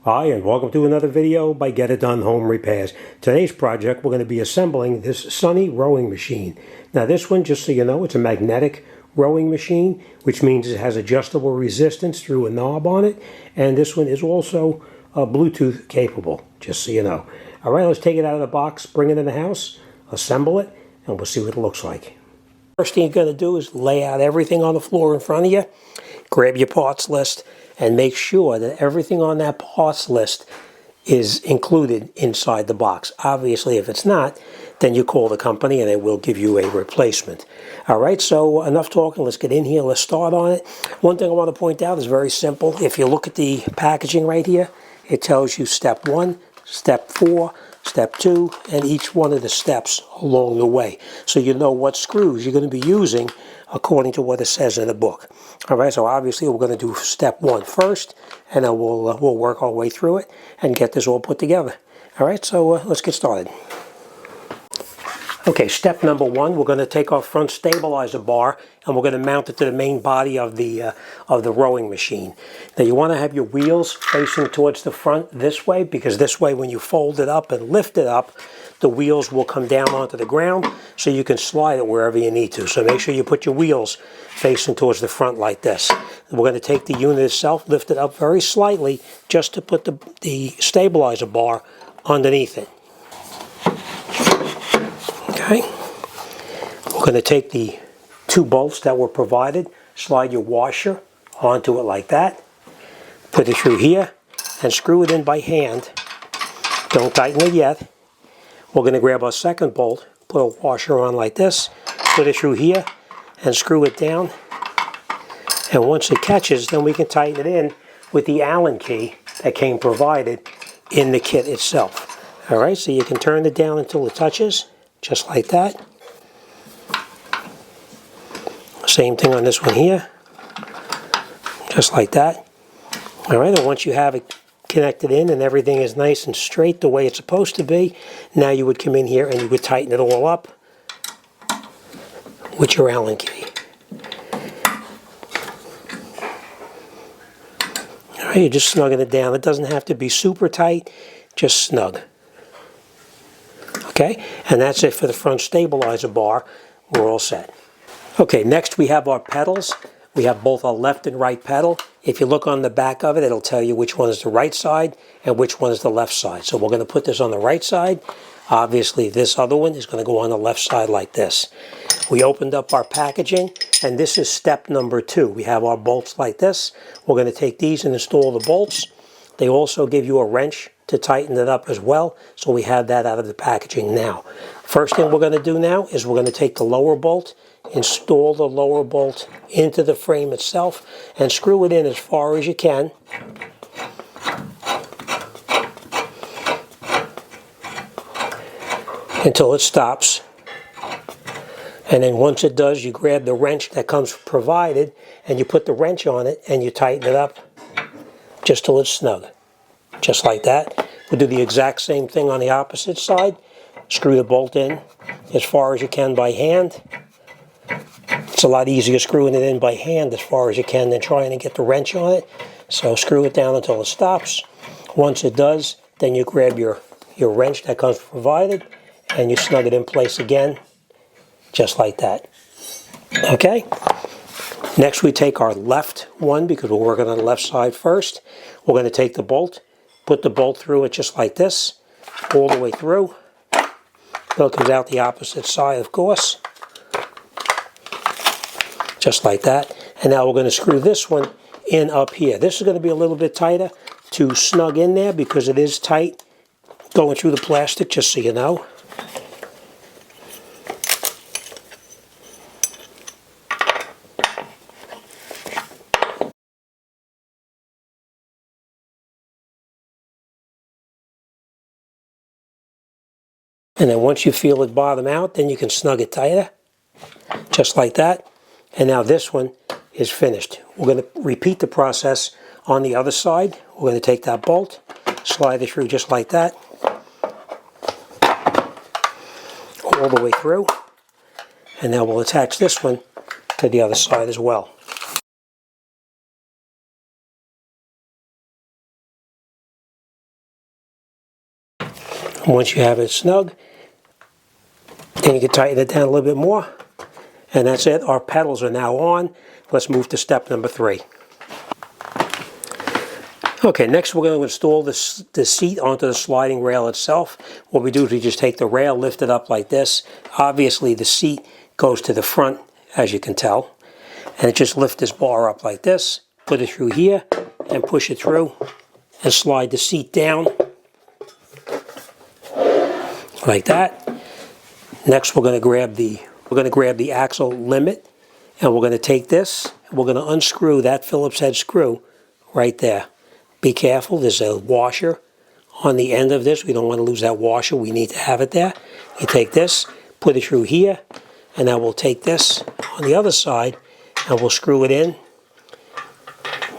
Hi, and welcome to another video by Get It Done Home Repairs. Today's project, we're going to be assembling this Sunny rowing machine. Now this one, just so you know, it's a magnetic rowing machine, which means it has adjustable resistance through a knob on it. And this one is also Bluetooth capable, just so you know. All right, let's take it out of the box, bring it in the house, assemble it, and we'll see what it looks like. First thing you're going to do is lay out everything on the floor in front of you. Grab your parts list and make sure that everything on that parts list is included inside the box. Obviously, if it's not, then you call the company and they will give you a replacement. All right, so enough talking. Let's get in here. Let's start on it. One thing I want to point out is very simple. If you look at the packaging right here, it tells you step 1, step 4, step 2, and each one of the steps along the way. So you know what screws you're going to be using according to what it says in the book. All right, so obviously we're going to do step 1 first, and then we'll work our way through it and get this all put together. All right, so let's get started. Okay, step number 1, we're going to take our front stabilizer bar and we're going to mount it to the main body of the rowing machine. Now you want to have your wheels facing towards the front this way, because this way when you fold it up and lift it up, the wheels will come down onto the ground so you can slide it wherever you need to. So make sure you put your wheels facing towards the front like this. We're going to take the unit itself, lift it up very slightly just to put the stabilizer bar underneath it. Okay, we're going to take the 2 bolts that were provided, slide your washer onto it like that, put it through here, and screw it in by hand. Don't tighten it yet. We're going to grab our second bolt, put a washer on like this, put it through here, and screw it down. And once it catches, then we can tighten it in with the Allen key that came provided in the kit itself. All right, so you can turn it down until it touches, just like that. Same thing on this one here, just like that. All right, and once you have it connected in and everything is nice and straight the way it's supposed to be, now you would come in here and you would tighten it all up with your Allen key. All right, you're just snugging it down. It doesn't have to be super tight, just snug. Okay, and that's it for the front stabilizer bar. We're all set. Okay, next we have our pedals. We have both a left and right pedal. If you look on the back of it, it'll tell you which one is the right side and which one is the left side. So we're going to put this on the right side. Obviously, this other one is going to go on the left side like this. We opened up our packaging, and this is step number 2. We have our bolts like this. We're going to take these and install the bolts. They also give you a wrench to tighten it up as well, so we have that out of the packaging now. First thing we're going to do now is we're going to take the lower bolt, install the lower bolt into the frame itself, and screw it in as far as you can. Until it stops. And then once it does, you grab the wrench that comes provided and you put the wrench on it and you tighten it up just till it's snug. Just like that. We'll do the exact same thing on the opposite side. Screw the bolt in as far as you can by hand. It's a lot easier screwing it in by hand as far as you can than trying to get the wrench on it. So screw it down until it stops. Once it does, then you grab your wrench that comes provided and you snug it in place again, just like that. Okay? Next we take our left one, because we're working on the left side first. We're going to take the bolt, put the bolt through it just like this, all the way through. Then it comes out the opposite side, of course. Just like that. And now we're going to screw this one in up here. This is going to be a little bit tighter to snug in there because it is tight going through the plastic, just so you know. And then once you feel it bottom out, then you can snug it tighter, just like that. And now this one is finished. We're going to repeat the process on the other side. We're going to take that bolt, slide it through just like that, all the way through. And now we'll attach this one to the other side as well. And once you have it snug, then you can tighten it down a little bit more. And that's it. Our pedals are now on. Let's move to step number 3. Okay, next we're going to install the seat onto the sliding rail itself. What we do is we just take the rail, lift it up like this. Obviously the seat goes to the front, as you can tell. And it just lifts this bar up like this, put it through here, and push it through, and slide the seat down, like that. Next we're going to grab the axle limit, and we're going to take this, and we're going to unscrew that Phillips head screw right there. Be careful, there's a washer on the end of this. We don't want to lose that washer, we need to have it there. You take this, put it through here, and then we'll take this on the other side and we'll screw it in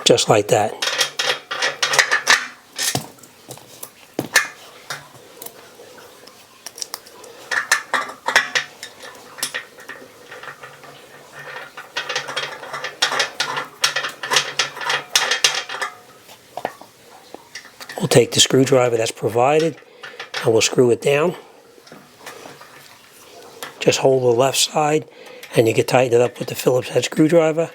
just like that. We'll take the screwdriver that's provided and we'll screw it down. Just hold the left side and you can tighten it up with the Phillips head screwdriver.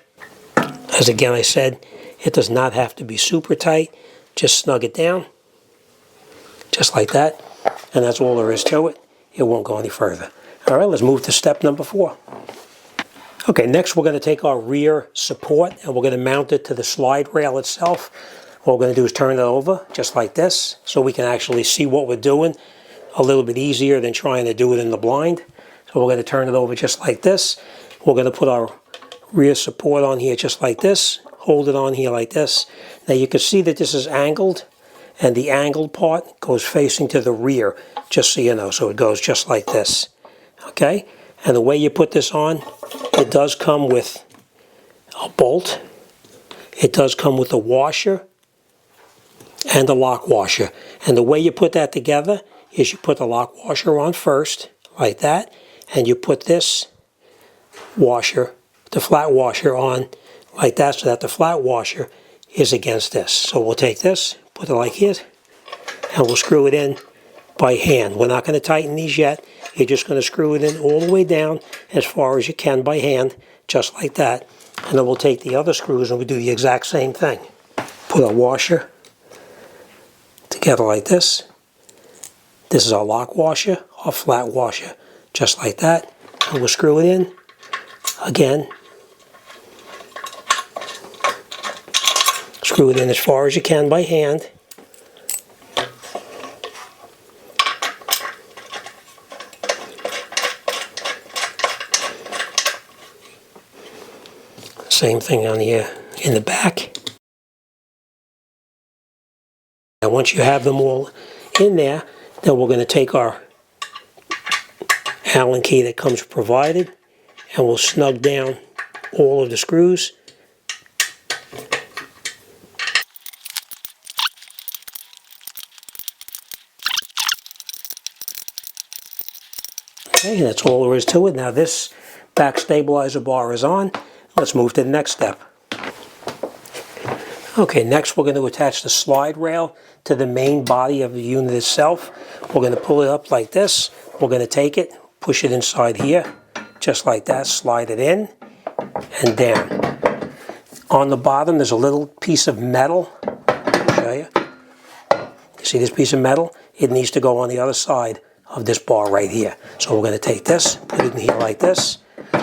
As again I said, it does not have to be super tight. Just snug it down, just like that. And that's all there is to it. It won't go any further. All right, let's move to step number 4. Okay, next we're going to take our rear support and we're going to mount it to the slide rail itself. What we're going to do is turn it over just like this so we can actually see what we're doing a little bit easier than trying to do it in the blind. So we're going to turn it over just like this. We're going to put our rear support on here just like this. Hold it on here like this. Now you can see that this is angled and the angled part goes facing to the rear, just so you know. So it goes just like this. Okay? And the way you put this on, it does come with a bolt. It does come with a washer and a lock washer. And the way you put that together is you put the lock washer on first, like that, and you put this washer, the flat washer, on like that, so that the flat washer is against this. So we'll take this, put it like this, and we'll screw it in by hand. We're not going to tighten these yet. You're just going to screw it in all the way down as far as you can by hand, just like that. And then we'll take the other screws and we'll do the exact same thing. Put our washer together like this. This is our lock washer, our flat washer, just like that. And we'll screw it in again. Screw it in as far as you can by hand. Same thing on here in the back. Now once you have them all in there, then we're going to take our Allen key that comes provided and we'll snug down all of the screws. Okay, that's all there is to it. Now this back stabilizer bar is on. Let's move to the next step. Okay, next we're going to attach the slide rail to the main body of the unit itself. We're going to pull it up like this. We're going to take it, push it inside here, just like that, slide it in and down. On the bottom there's a little piece of metal. I'll show you. You see this piece of metal? It needs to go on the other side of this bar right here. So we're going to take this, put it in here like this,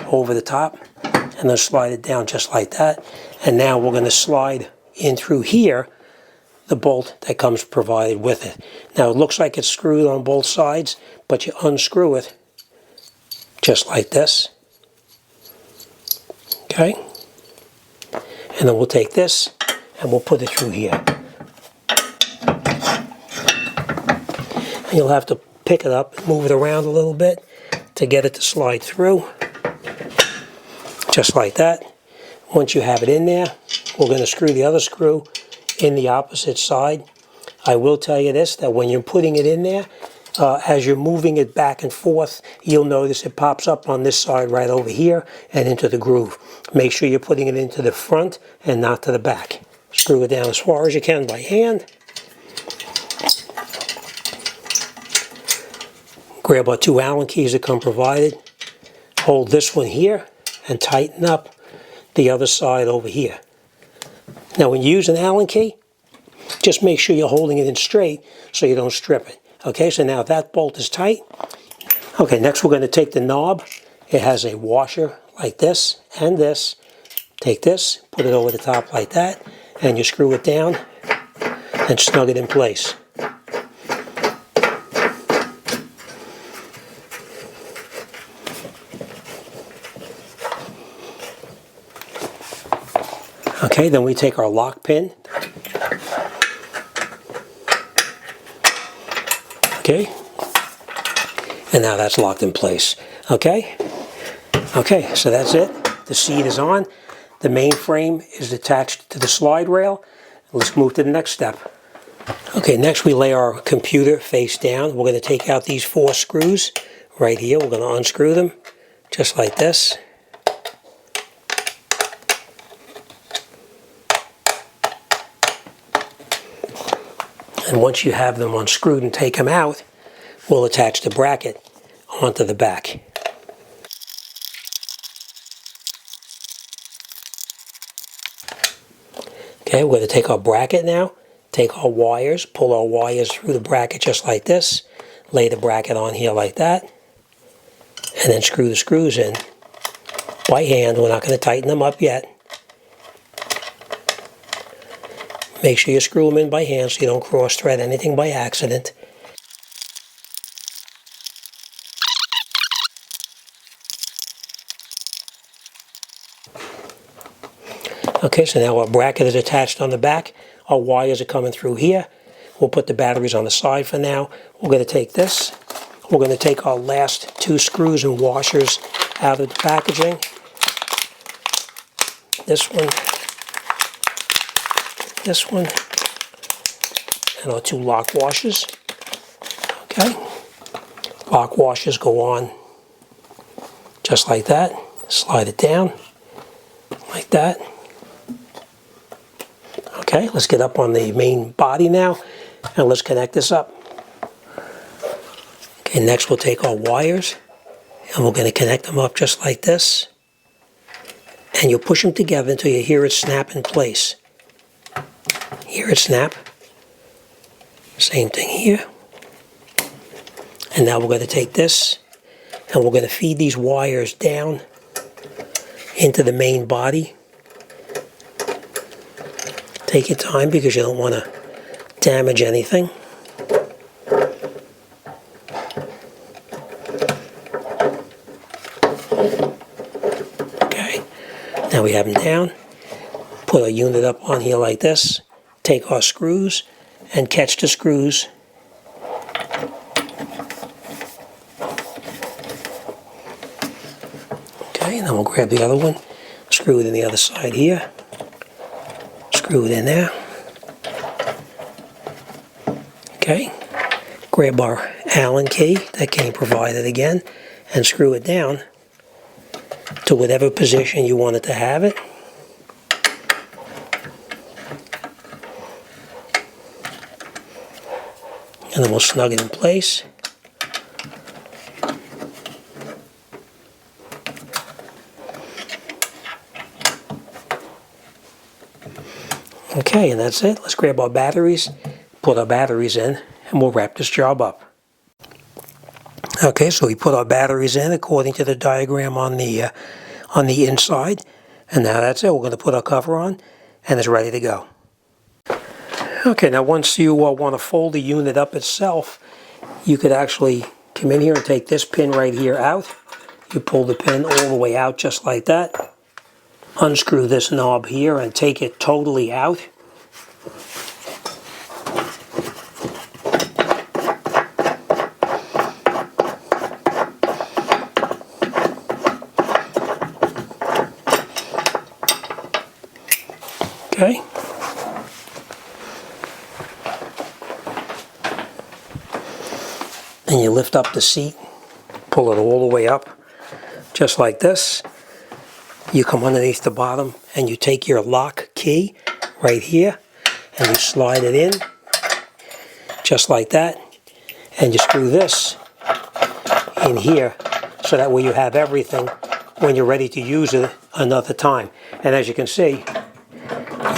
over the top, and then slide it down just like that. And now we're going to slide in through here the bolt that comes provided with it. Now it looks like it's screwed on both sides, but you unscrew it just like this. Okay? And then we'll take this and we'll put it through here. And you'll have to pick it up and move it around a little bit to get it to slide through. Just like that. Once you have it in there, we're going to screw the other screw in the opposite side. I will tell you this, that when you're putting it in there, as you're moving it back and forth, you'll notice it pops up on this side right over here and into the groove. Make sure you're putting it into the front and not to the back. Screw it down as far as you can by hand. Grab our 2 Allen keys that come provided. Hold this one here and tighten up the other side over here. Now when you use an Allen key, just make sure you're holding it in straight so you don't strip it. Okay, so now that bolt is tight. Okay, next we're going to take the knob. It has a washer like this and this. Take this, put it over the top like that, and you screw it down and snug it in place. Okay, then we take our lock pin. Okay, and now that's locked in place. Okay, so that's it. The seat is on. The main frame is attached to the slide rail. Let's move to the next step. Okay, next we lay our computer face down. We're going to take out these 4 screws right here. We're going to unscrew them just like this. And once you have them unscrewed and take them out, we'll attach the bracket onto the back. Okay, we're going to take our bracket now, take our wires, pull our wires through the bracket just like this, lay the bracket on here like that, and then screw the screws in by hand. We're not going to tighten them up yet. Make sure you screw them in by hand so you don't cross-thread anything by accident. Okay, so now our bracket is attached on the back. Our wires are coming through here. We'll put the batteries on the side for now. We're going to take this. We're going to take our last 2 screws and washers out of the packaging. This one, and our 2 lock washers. Okay, lock washers go on just like that. Slide it down like that. Okay, let's get up on the main body now and let's connect this up. Okay, next we'll take our wires and we're going to connect them up just like this. And you'll push them together until you hear it snap in place. Hear it snap. Same thing here. And now we're going to take this and we're going to feed these wires down into the main body. Take your time because you don't want to damage anything. Okay, now we have them down. Put our unit up on here like this. Take our screws and catch the screws. Okay, and then we'll grab the other one, screw it in the other side here. Screw it in there. Okay, grab our Allen key that came provided again and screw it down to whatever position you want it to have it. And then we'll snug it in place. Okay, and that's it. Let's grab our batteries, put our batteries in, and we'll wrap this job up. Okay, so we put our batteries in according to the diagram on the inside, and now that's it. We're going to put our cover on, and it's ready to go. Okay, now once you want to fold the unit up itself, you could actually come in here and take this pin right here out. You pull the pin all the way out just like that. Unscrew this knob here and take it totally out. Okay. Then you lift up the seat, pull it all the way up, just like this. You come underneath the bottom and you take your lock key right here and you slide it in just like that, and you screw this in here, so that way you have everything when you're ready to use it another time. And as you can see,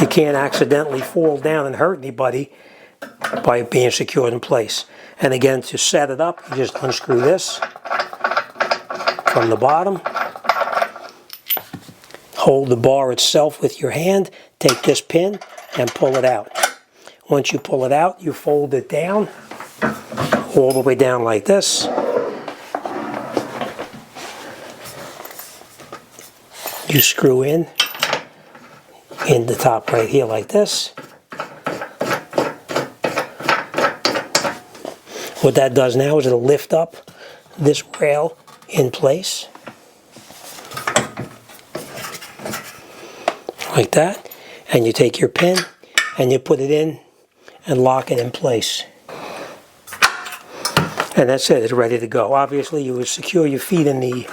you can't accidentally fall down and hurt anybody by it being secured in place. And again, to set it up, you just unscrew this from the bottom. Hold the bar itself with your hand, take this pin and pull it out. Once you pull it out, you fold it down, all the way down like this. You screw in the top right here like this. What that does now is it'll lift up this rail in place. Like that. And you take your pin and you put it in and lock it in place. And that's it, it's ready to go. Obviously you would secure your feet in the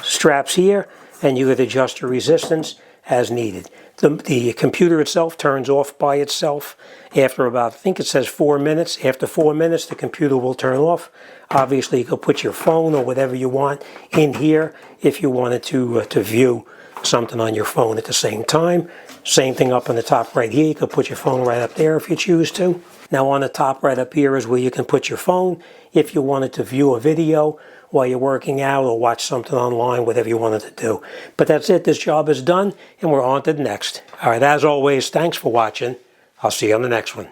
straps here, and you could adjust your resistance as needed. The computer itself turns off by itself after about, I think it says 4 minutes. After 4 minutes the computer will turn off. Obviously you could put your phone or whatever you want in here if you wanted to view something on your phone at the same time. Same thing up on the top right here, you could put your phone right up there if you choose to. Now on the top right up here is where you can put your phone if you wanted to view a video while you're working out or watch something online, whatever you wanted to do. But that's it, this job is done and we're on to the next. Alright, as always, thanks for watching. I'll see you on the next one.